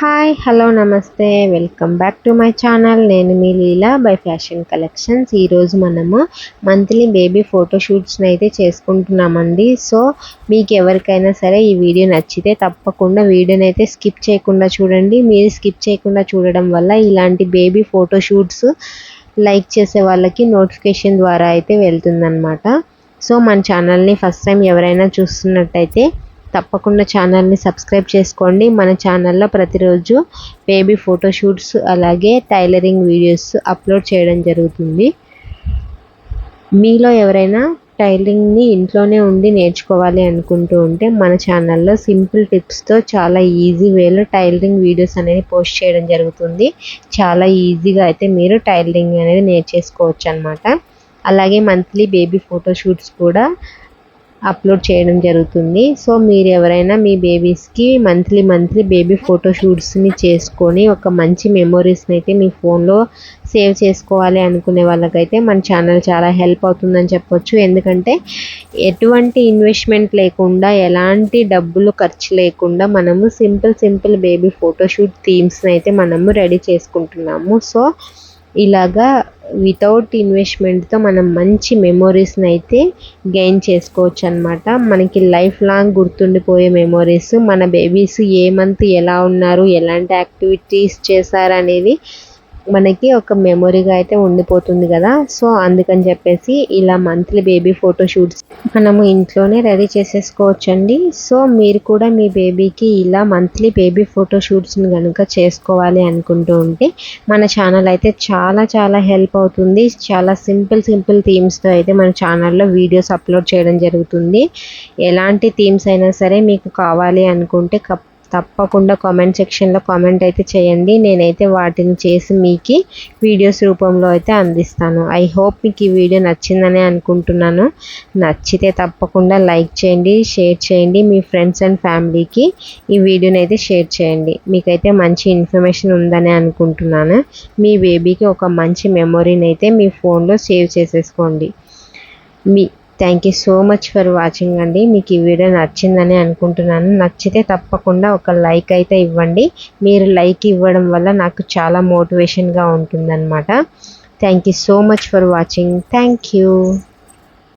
Hi hello నమస్తే welcome back to my channel. నేను మీ లీలా by fashion collections. ఈరోజు మనము మంత్లీ బేబీ ఫోటోషూట్స్ని అయితే చేసుకుంటున్నామండి. సో మీకు ఎవరికైనా సరే ఈ వీడియో నచ్చితే తప్పకుండా వీడియోని అయితే స్కిప్ చేయకుండా చూడండి. మీరు స్కిప్ చేయకుండా చూడడం వల్ల ఇలాంటి బేబీ ఫోటోషూట్స్ లైక్ చేసే వాళ్ళకి నోటిఫికేషన్ ద్వారా అయితే వెళ్తుందన్నమాట. సో మన ఛానల్ని ఫస్ట్ టైం ఎవరైనా చూస్తున్నట్టయితే తప్పకుండా ఛానల్ని సబ్స్క్రైబ్ చేసుకోండి. మన ఛానల్లో ప్రతిరోజు బేబీ ఫోటోషూట్స్ అలాగే టైలరింగ్ వీడియోస్ అప్లోడ్ చేయడం జరుగుతుంది. మీలో ఎవరైనా టైలరింగ్ని ఇంట్లోనే ఉండి నేర్చుకోవాలి అనుకుంటూ ఉంటే మన ఛానల్లో సింపుల్ టిప్స్తో చాలా ఈజీ వేలో టైలరింగ్ వీడియోస్ అనేది పోస్ట్ చేయడం జరుగుతుంది. చాలా ఈజీగా అయితే మీరు టైలరింగ్ అనేది నేర్చేసుకోవచ్చు అన్నమాట. అలాగే మంత్లీ బేబీ ఫోటోషూట్స్ కూడా అప్లోడ్ చేయడం జరుగుతుంది. సో మీరు ఎవరైనా మీ బేబీస్కి మంత్లీ బేబీ ఫోటోషూట్స్ని చేసుకొని ఒక మంచి మెమొరీస్ని అయితే మీ ఫోన్లో సేవ్ చేసుకోవాలి అనుకునే వాళ్ళకైతే మన ఛానల్ చాలా హెల్ప్ అవుతుందని చెప్పొచ్చు. ఎందుకంటే ఎటువంటి ఇన్వెస్ట్మెంట్ లేకుండా ఎలాంటి డబ్బులు ఖర్చు లేకుండా మనము సింపుల్ బేబీ ఫోటోషూట్ థీమ్స్ని అయితే మనము రెడీ చేసుకుంటున్నాము. సో ఇలాగా వితౌట్ ఇన్వెస్ట్మెంట్తో మనం మంచి మెమొరీస్ని అయితే గెయిన్ చేసుకోవచ్చు అనమాట. మనకి లైఫ్ లాంగ్ గుర్తుండిపోయే మెమొరీస్, మన బేబీస్ ఏ మంత్ ఎలా ఉన్నారు, ఎలాంటి యాక్టివిటీస్ చేశారనేది మనకి ఒక మెమొరీగా అయితే ఉండిపోతుంది కదా. సో అందుకని చెప్పేసి ఇలా మంత్లీ బేబీ ఫోటోషూట్స్ మనము ఇంట్లోనే రెడీ చేసేసుకోవచ్చండి. సో మీరు కూడా మీ బేబీకి ఇలా మంత్లీ బేబీ ఫోటోషూట్స్ని కనుక చేసుకోవాలి అనుకుంటూ ఉంటే మన ఛానల్ అయితే చాలా హెల్ప్ అవుతుంది. చాలా సింపుల్ థీమ్స్తో అయితే మన ఛానల్లో వీడియోస్ అప్లోడ్ చేయడం జరుగుతుంది. ఎలాంటి థీమ్స్ అయినా సరే మీకు కావాలి అనుకుంటే తప్పకుండా కామెంట్ సెక్షన్లో కామెంట్ అయితే చేయండి. నేనైతే వాటిని చేసి మీకు వీడియోస్ రూపంలో అయితే అందిస్తాను. ఐ హోప్ మీకు ఈ వీడియో నచ్చిందని అనుకుంటున్నాను. నచ్చితే తప్పకుండా లైక్ చేయండి, షేర్ చేయండి. మీ ఫ్రెండ్స్ అండ్ ఫ్యామిలీకి ఈ వీడియోని అయితే షేర్ చేయండి. మీకైతే మంచి ఇన్ఫర్మేషన్ ఉందని అనుకుంటున్నాను. మీ బేబీకి ఒక మంచి మెమొరీని అయితే మీ ఫోన్లో సేవ్ చేసేసుకోండి. Thank you so much for watching అండి. మీకు ఈ వీడియో నచ్చిందని అనుకుంటున్నాను. నచ్చితే తప్పకుండా ఒక లైక్ అయితే ఇవ్వండి. మీరు లైక్ ఇవ్వడం వల్ల నాకు చాలా మోటివేషన్గా ఉంటుందన్నమాట. Thank you so much for watching. Thank you.